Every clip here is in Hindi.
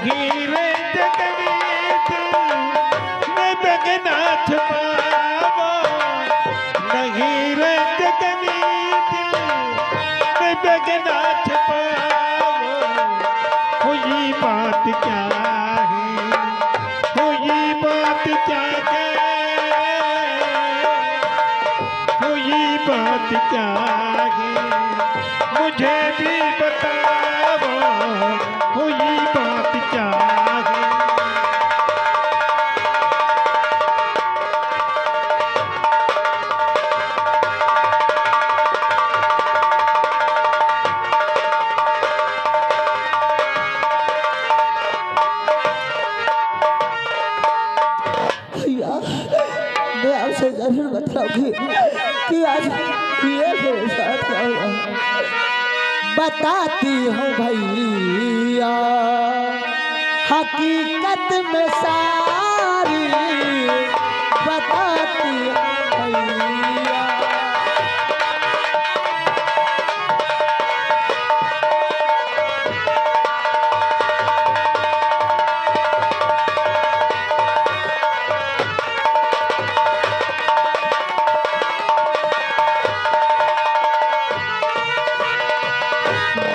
नहीं रंजक में दिल में बगना छुपावा, नहीं रंजक में दिल में बगना छुपावा। हुई बात क्या है, हुई बात क्या है, हुई बात क्या है, मुझे भी बताओ, हुई बात क्या है। भैया मैं आपसे जरूर बताऊंगी कि आज ये मेरे साथ क्या हुआ। बताती हूँ भैया हकीकत में सारी, बताती हूँ भैया।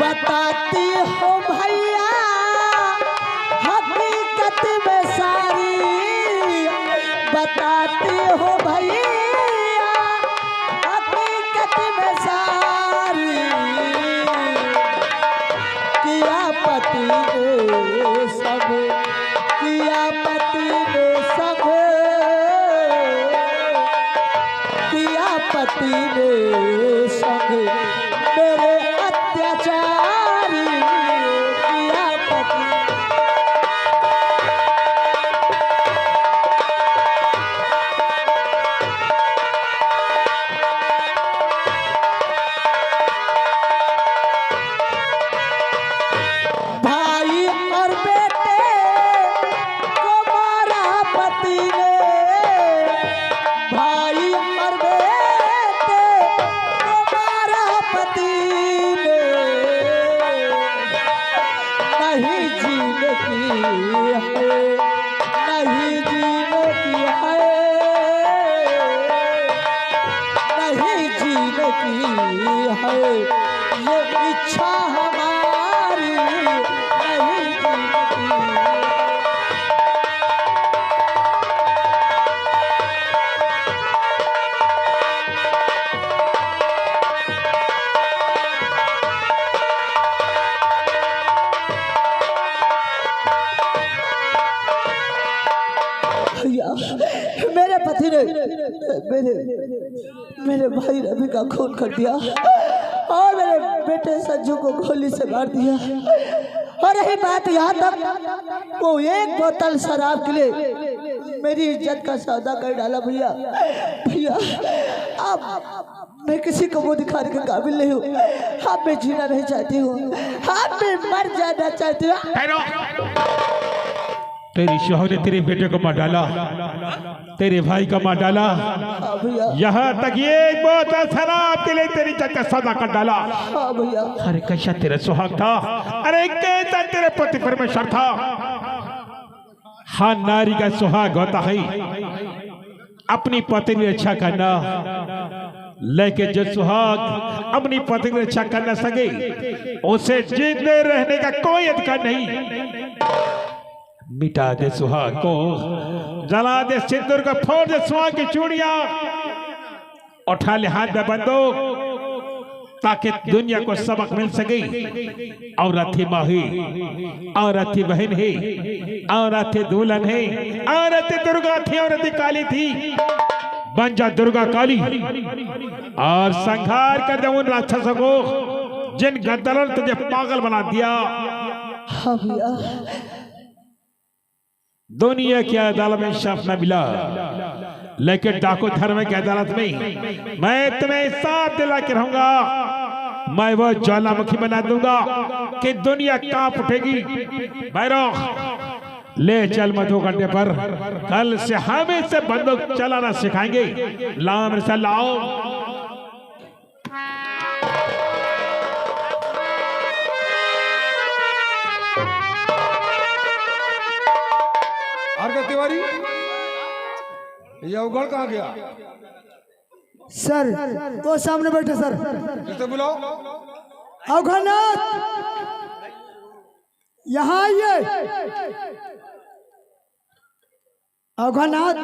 बताती हो भैया हकीकत में सारी, बताती हो भैया हकीकत में सारी। किया पति ने सब, किया पति ने सब, किया पति ने सब मेरे अत्याचारी। किया पति भाई और बेटे को मारा पति ने, भाई और बेटे को मारा पति ने। नहीं जीने की है, नहीं जीने की है, नहीं जीने की है ये इच्छा हमारी, नहीं जीने की। भैया मेरे पति ने मेरे भाई रवि का खून कर दिया और मेरे बेटे संजू को गोली से मार दिया। और रही बात यहाँ तक वो एक बोतल शराब के लिए मेरी इज्जत का सौदा कर डाला। भैया भैया अब मैं किसी को वो दिखाने के काबिल नहीं हूँ। अब मैं जीना नहीं चाहती हूँ, अब मैं मर जाना चाहती हूँ। तेरी शोहर ने तेरे बेटे को मार डाला, तेरे भाई को मार डाला, हाँ भैया, यहाँ तक ये बोतल शराब के लिए तेरी इज्जत का सौदा कर डाला। हाँ भैया। अरे कैसा तेरा सुहाग था, अरे कैसा तेरे पति परमेश्वर था। हाँ नारी का सुहाग होता है अपनी पत्नी की रक्षा करना, लेकिन जो सुहाग अपनी पत्नी की रक्षा कर न सके उसे जिंदे रहने का कोई अधिकार नहीं। मिटा दे सुहाग को, जला दे सिंदूर को, फोड़ दे सुहाग की चूड़ियां, उठा ले हाथ में बंदूक ताकि दुनिया को सबक मिल सके। औरत ही माँ है, औरत ही बहन है, औरत ही दुल्हन है, औरत ही दुर्गा थी, औरत ही काली थी। बन जा दुर्गा काली और संहार कर दे उन राक्षसों को जिन गद्दारों ने तुझे पागल बना दिया। हाँ भैया। दुनिया की अदालत में इंसाफ न मिला, लेकिन डाकू धर्म की अदालत में मैं तुम्हें साफ दिला के रहूंगा। मैं वो ज्वालामुखी बना दूंगा कि दुनिया कांप उठेगी। भैरव ले चल मधु कंडे पर, कल से हम इससे बंदूक चलाना सिखाएंगे। लाओ मेरे साथ लाओ। ये अवगढ़ कहाँ गया? सर वो सामने बैठे सर। किसे बुलाओ? अवघनाथ यहाँ आइए। अवघनाथ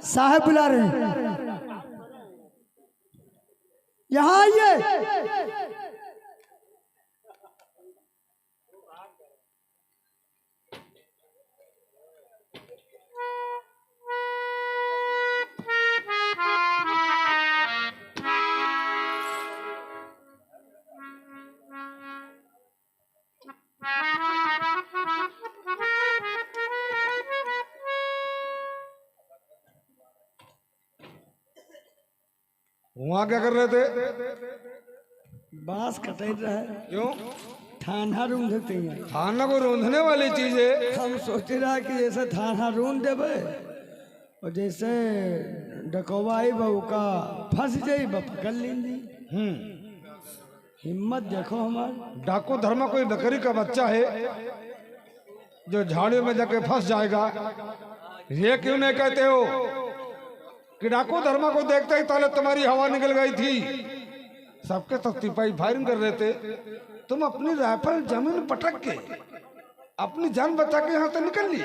साहब बुला रहे हैं, यहाँ आइए। वहाँ क्या कर रहे थे? बांस कटेट रहा है, क्यों? थाना रूंधते हैं। थाना को रोंधने वाली चीज है। हम सोचे रहा कि जैसे थाना रूंध देवे और जैसे डकवाई बहू का फंस जाई पकड़ लेंगी। हिम्मत देखो हमारी। डाको धर्मा कोई बकरी का बच्चा है जो झाड़ियों में जाके फंस जाएगा। ये क्यों नहीं कहते हो कि डाको धर्मा को देखते ही ताले तुम्हारी हवा निकल गई थी? सबके सब सिपाही फायरिंग कर रहे थे, तुम अपनी राइफल जमीन पटक के अपनी जान बचा के यहाँ से निकल लिए।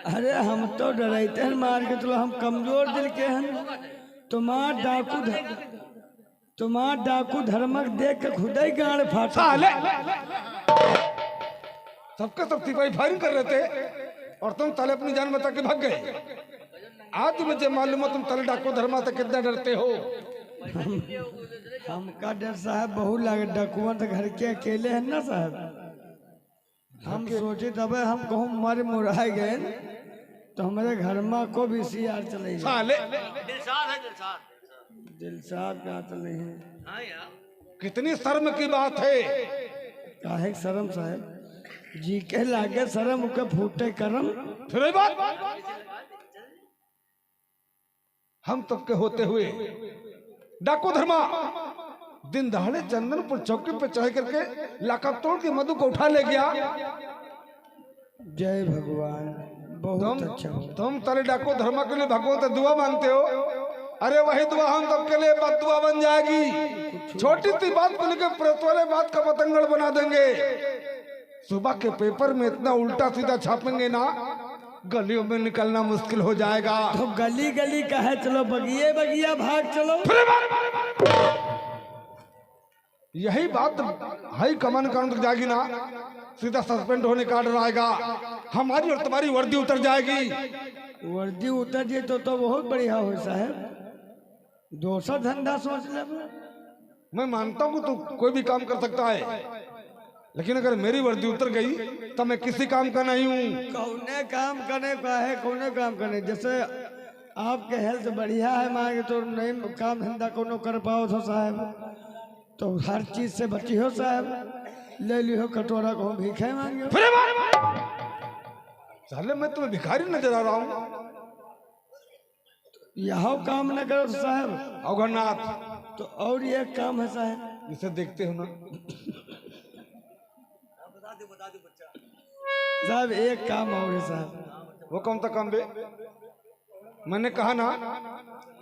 अरे हम तो डरते हैं मार के, चलो हम कमजोर दिल के हैं। तुम्हार डाकू धर्मक देख के खुद ही गाड़ फाटा। साले सबके सब सिपाही फायरिंग कर रहे थे और तुम ताले अपनी जान बचा के भाग गए। आज मुझे मालूम है तुम ताले डाको धर्मा से कितना डरते हो। हमका डर साहब बहुत लगे, डाकुआ तो घर के अकेले हैं ना साहब। हम सोचे तब हम कहूँ हमारे मुराए गए तो हमारे घर में को भी सीआर चले साले दिलसाद का चले हैं। कितनी शर्म की बात है। काहे शर्म साहब जी के लागे शर्म के फूटे करम। फिर ये बात हम तब के होते हुए डाको धर्मा दिन दहाड़े चंदनपुर चौकी पे चढ़ करके लाकअप तोड़ के मधु को उठा ले गया। जय भगवान, बहुत अच्छा। तुम तारे डाको धर्मा के लिए भगवान से दुआ मांगते हो। अरे वही दुआ हम सबके लिए बददुआ बन जाएगी। छोटी सी बात को लेकर प्रत वाले बात का पतंगड़ बना देंगे। सुबह के पेपर में इतना उल्टा सीधा छापेंगे ना, गलियों में निकलना मुश्किल हो जाएगा। तो गली गली का है, चलो बगिए बगिया भाग चलो। यही बात हाई कमान काउंट तक जाएगी ना, सीधा सस्पेंड होने का ऑर्डर आएगा। हमारी और तुम्हारी वर्दी उतर जाएगी। वर्दी उतर जाए तो बहुत बढ़िया हो साहब। दूसरा धंधा सोच ले। मैं मानता हूँ तो कोई भी काम कर सकता है, लेकिन अगर मेरी वर्दी उतर गई तो मैं किसी काम का नहीं हूँ। कौने काम करने का है, कौने काम करने। जैसे आपके हेल्थ बढ़िया है मांगे तो नहीं काम धंधा कोनो कर पाओ तो साहब, तो हर चीज से बची हो साहब। ले लियो कटोरा को भीखे मांगे। साले मैं तुम्हें भिखारी नजर आ रहा हूँ। यह काम न करो साहब। अवघनाथ तो और ये काम है साहब, इसे देखते हो ना साहब एक काम और है साहब। वो कौन सा काम बे? मैंने कहा ना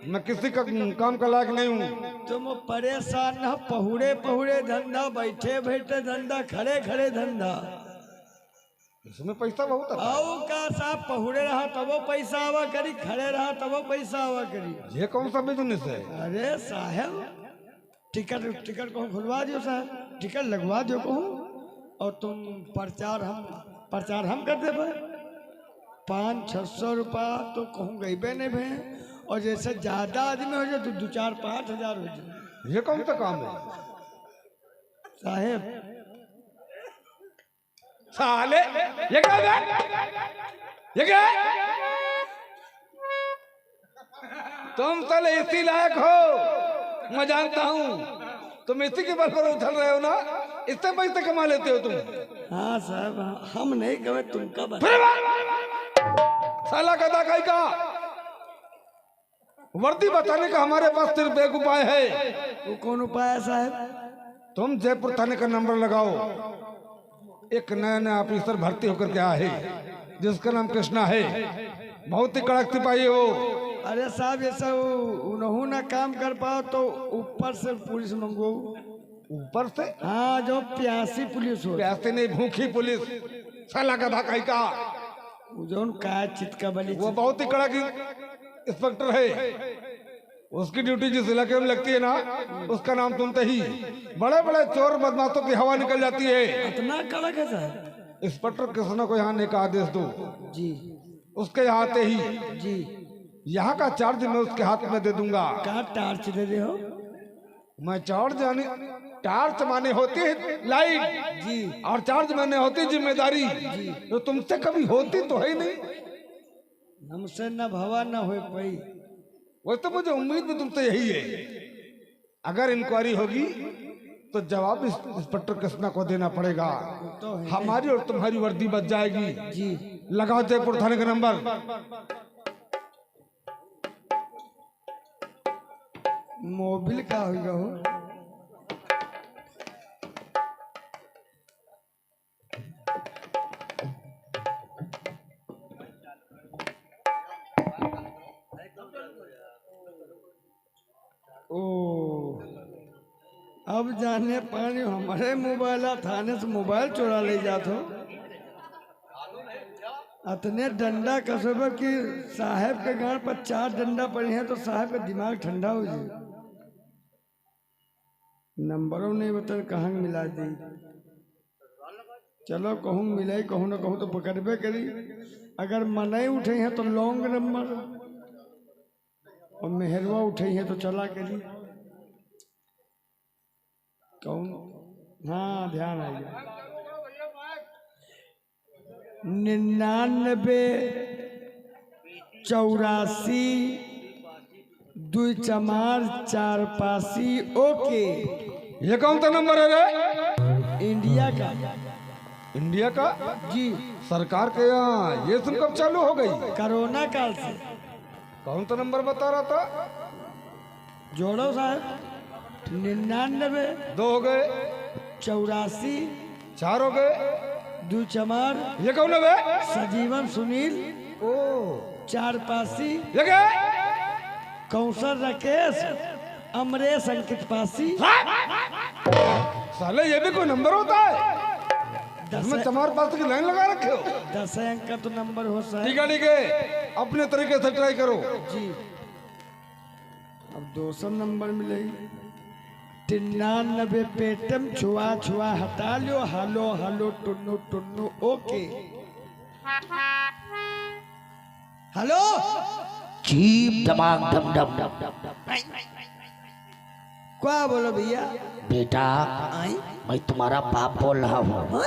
मैं किसी का काम का लायक नहीं हूँ। तुम परेशान न, पहुड़े पहुड़े धंधा, बैठे बैठे धंधा, खड़े खड़े धंधा। इसमें पैसा बहुत है। आओ का साहब, पहुड़े रहा तब वो पैसा आवा करी, खड़े रहा तब वो पैसा आवा करी। ये कौन सा बिजनेस है? अरे साहब टिकट को खुलवा दियो साहब, टिकट लगवा दियो कहूँ और तुम प्रचार हम कर देवे। 500-600 रुपया तो कहूँ गई नहीं भे, और जैसे ज्यादा आदमी हो जाए तो 2-4-5 हजार हो जाए। ये कौन सा काम है साहेब? साले ये क्या है? ये क्या है? तुम साले इसी लायक हो, मैं जानता हूँ। तुम इसी के बल पर उछल रहे हो ना, इससे पैसे कमा लेते हो तुम। हाँ साहब, हम नहीं कहे, तुम कब साला गधा काई का वर्दी बताने का हमारे पास सिर्फ एक उपाय है। वो कौन उपाय है साहब? तुम जयपुर थाने का नंबर लगाओ। एक नया नया ऑफिसर भर्ती होकर के आया है जिसका नाम कृष्णा है। बहुत ही कड़क सिपाही हो। अरे साहब ये सब उन्हों ना काम कर पाओ तो ऊपर से पुलिस मंगो। ऊपर से? हाँ, जो प्यासी पुलिस हो। प्यासी नहीं, भूखी पुलिस। साला गधा कहीं का जो का चितका बली, वो बहुत ही कड़क इंस्पेक्टर है। उसकी ड्यूटी जिस इलाके में लगती है ना, उसका नाम सुनते ही बड़े बड़े चोर बदमाशों की हवा निकल जाती है। इतना कड़क है सर? इंस्पेक्टर कृष्णा को यहाँ ने का आदेश दो जी। उसके यहाँ आते ही जी। यहाँ का चार्ज मैं उसके हाथ में दे दूंगा। कहा टार्च दे दे हो? मैं चार्ज जाने, टार्च माने होती है लाइट जी, और चार्ज माने होती जिम्मेदारी, तो तुमसे कभी होती तो है ही नहीं। हमसे न भवा न हो पाई। वो तो मुझे उम्मीद भी तुमसे यही है। अगर इंक्वायरी होगी तो जवाब इंस्पेक्टर कृष्णा को देना पड़ेगा। तो हमारी और तुम्हारी वर्दी बच जाएगी। जी। लगाओ जयपुर थाने का नंबर। मोबिल का होगा हो? ओ, अब जाने पानी हमारे मोबाइल थाने से मोबाइल चुरा ले जाते हो। अतने डंडा कसब कि साहब के गांव पर 4 डंडा पड़े हैं तो साहब का दिमाग ठंडा हो जाए। नंबरों नहीं बता कहाँ मिला दी। चलो कहूँ मिले, कहूँ ना कहूँ तो पकड़बे करी। अगर मनाई उठे हैं तो लॉन्ग नंबर और मेहरवा उठे हैं तो चला करी। कौन? हाँ, ध्यान आ गया। 99 84 2 चमार 4 पासी। ओके, ये कौन सा नंबर है रे? इंडिया का। इंडिया का? जी। सरकार के यहाँ ये सिम कब चालू हो गई? कोरोना काल से। कौन सा नंबर बता रहा था? जोड़ो साहब। 99 2 हो गए, 84 4 हो गए, 2 चमार। ये कौन है बे? सजीवन सुनील। ओ, 4 पासी। ये क्या है? कौशल राकेश अमरेश अंकित पासी। साले ये भी कोई नंबर होता है? इसमें चमार पास की लाइन लगा रखे हो। 10 अंक का तो नंबर हो सकता ठीक है, ठीक है, अपने तरीके से ट्राई करो। जी। अब 200 नंबर मिलेगी। 99 पेटम छुआ छुआ हटा लो। Hello hello Tunnu Tunnu. Okay, hello. चीप दमाग डम डम डम क्या बोलो भैया? बेटा, मैं तुम्हारा बाप बोल रहा हूँ।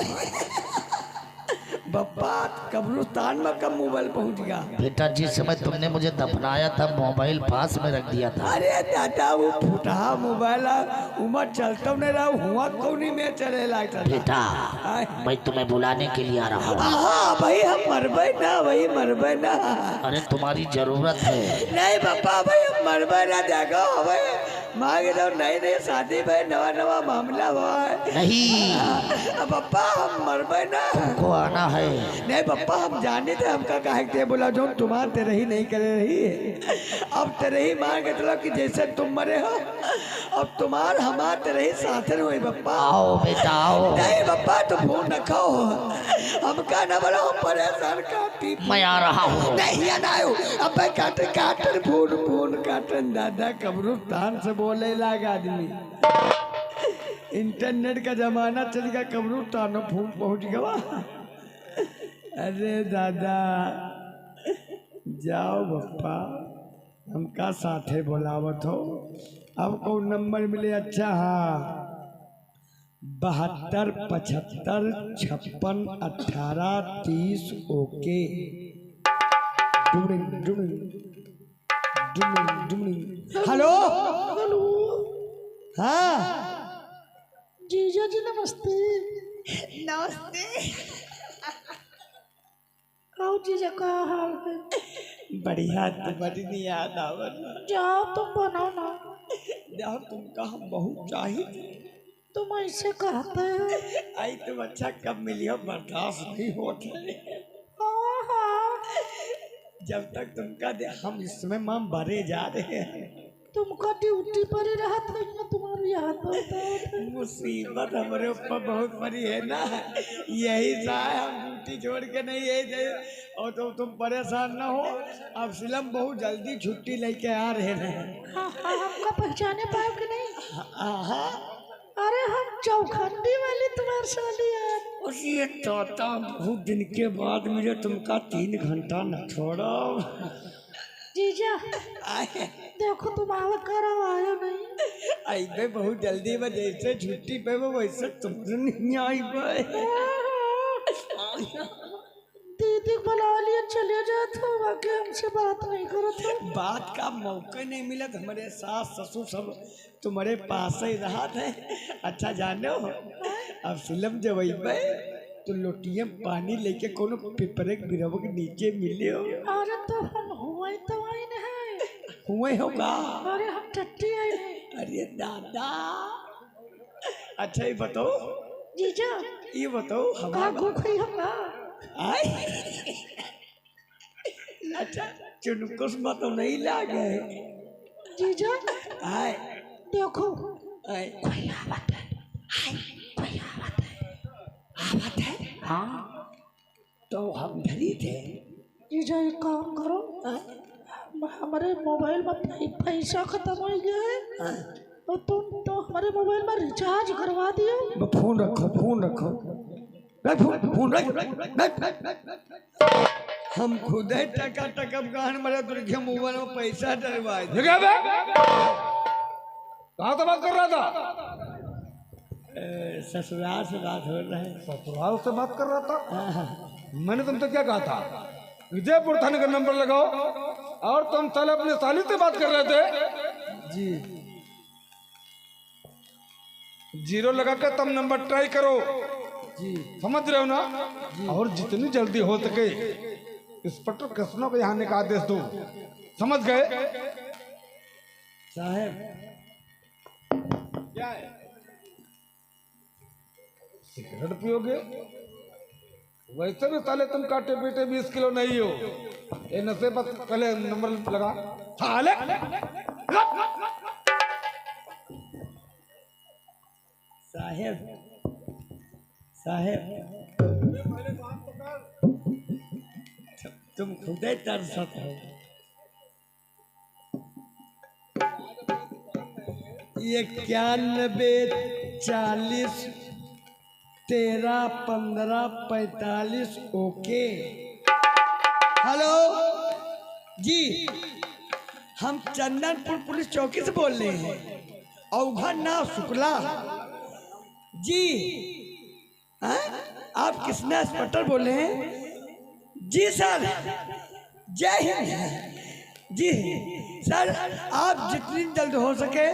बप्पा, कब्रिस्तान में कब मोबाइल पहुंच गया? बेटा, जिस समय तुमने मुझे दफनाया था मोबाइल पास में रख दिया था। अरे दादा, वो फुटा मोबाइल उमर चलता नहीं रहा, हुआ कौनी में चले लाता। बेटा, मैं तुम्हें बुलाने के लिए आ रहा हूँ। हाँ भाई, हम मरबे ना भाई, मरबे ना। अरे तुम्हारी जरूरत है। नहीं पापा भाई, हम मरबे ना। देखो भाई, मांग रहे नई नई शादी भाई, नवा नवा मामला हुआ है। नहीं पापा, हम मरबे ना। तुमको आना है। नहीं पापा, हम जाने थे। हमका कहा के बोला जो तुम्हार तेरे ही नहीं करे रही है। अब तेरे ही मांग चलो कि जैसे तुम मरे हो, अब तुम्हार हमार तेरे ही साथ हुई। पापा आओ बेटा, आओ। नहीं पापा, तो फोन रखो। हमका न बोला, हम परेशान काटी। मैं आ रहा हूँ। नहीं आना हो। अब काट काट फोन फोन काटन। दादा, कब्रिस्तान से बोले लाग आदमी। इंटरनेट का जमाना चल गया, कब्रिस्तान में फोन पहुंच गया। अरे दादा, जाओ बप्पा, हमका साथे बोलावत हो। अब कौन नंबर मिले? अच्छा, हाँ, 72 75 56 18 30। ओके। डुमिंग डुमिंग डुमिंग डुमिंग। हेलो। हाँ जीजा जी नमस्ते। नमस्ते। आओ जीजा, का हाल है? बढ़िया, तुम्हारी नहीं याद आवत? जाओ तुम बनाओ ना। जाओ, तुमका हम बहुत चाहिए। तुम ऐसे कहते हैं। आई तुम अच्छा कब मिली हो, बर्दाश्त नहीं होता। हाँ हाँ, जब तक तुमका दे हम इसमें माम भरे जा रहे हैं। तुमको ड्यूटी पर ही रहत नहीं है, तुम्हारी याद होता है। मुसीबत हमारे ऊपर बहुत बड़ी है ना, यही सा है हम ड्यूटी छोड़ के नहीं यही दे। और तो तुम परेशान ना हो, अब फिल्म बहुत जल्दी छुट्टी लेके आ रहे हैं। हाँ हाँ, हमको पहचाने पाए कि नहीं? हाँ अरे हम चौखंडी वाली तुम्हारे साली है। उसी तोता बहुत दिन के बाद मुझे तुमका 3 घंटा न छोड़ो। जीजा आए देखो तुम आवे करो, आयो नहीं। आइबे बहुत जल्दी में, जैसे छुट्टी पे वो वैसे तुम नहीं आइबे। दीदी बुला लिया चले जाते हो, बाकी हमसे बात नहीं करो तो। बात का मौका नहीं मिला, हमारे सास ससुर सब तुम्हारे पास ही रहा थे। अच्छा जानो, अब फिल्म जब अइबे तो लोटिया पानी लेके कोनो पिपरे के बिरव के नीचे मिले हो। अरे तो हम हुए तो आई नहीं, हुए होगा। अरे हम टट्टी आई नहीं। अरे दादा, अच्छा ये बताओ जीजा, ये बताओ कहाँ हमारा घूम हमरा? आए अच्छा चुनकुस में तो नहीं लागे। जीजा आए देखो आए कोई आवत है, हाय कोई आवत है। आवत है। हाँ तो हम धरी थे। जीजा एक काम करो, हमारे मोबाइल में पैसा खत्म हो गया है, तो तुम तो हमारे मोबाइल में रिचार्ज करवा दियो। फोन रखो, फोन रखो, फोन हम खुद ही टका टका गान मरे दुर्गे मोबाइल में पैसा डलवाए। कहाँ तो बात कर रहा था? ससुराल से बात हो रहा है। ससुराल से बात कर रहा था? मैंने तुमसे क्या कहा था? विजयपुर थाने का नंबर लगाओ, और तुम साले अपने साली से बात कर रहे थे। जी 0 लगा कर तुम नंबर ट्राई करो। जी समझ रहे हो ना? और जितनी जल्दी हो सके इंस्पेक्टर कृष्णा को यहाँ आने का आदेश दो। समझ गए? साहब क्या है? सिगरेट पियोगे? वैसे भी साले तुम काटे पीटे 20 किलो नहीं हो। ये नशे पर पहले नंबर लगा साले। साहेब साहेब तुम खुद ही तरसत हो। 91 40 13 15 45 ओके। हेलो जी, हम चंदनपुर पुलिस चौकी से बोल रहे हैं। अवघन नाम शुक्ला जी। हाँ? आप किसने इंस्पेक्टर बोले हैं? जी सर, जय हिंद। जी सर, आप जितनी जल्द हो सके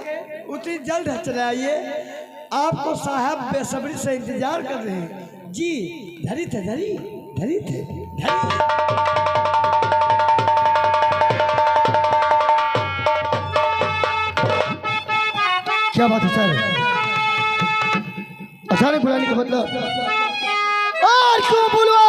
उतनी जल्द चले आइए। आपको साहब बेसब्री से इंतजार कर रहे हैं। जी धरी थे, धरी धरी थे, धरी। क्या बात है सर? अचानक बुलाने का मतलब और क्यों बुलवा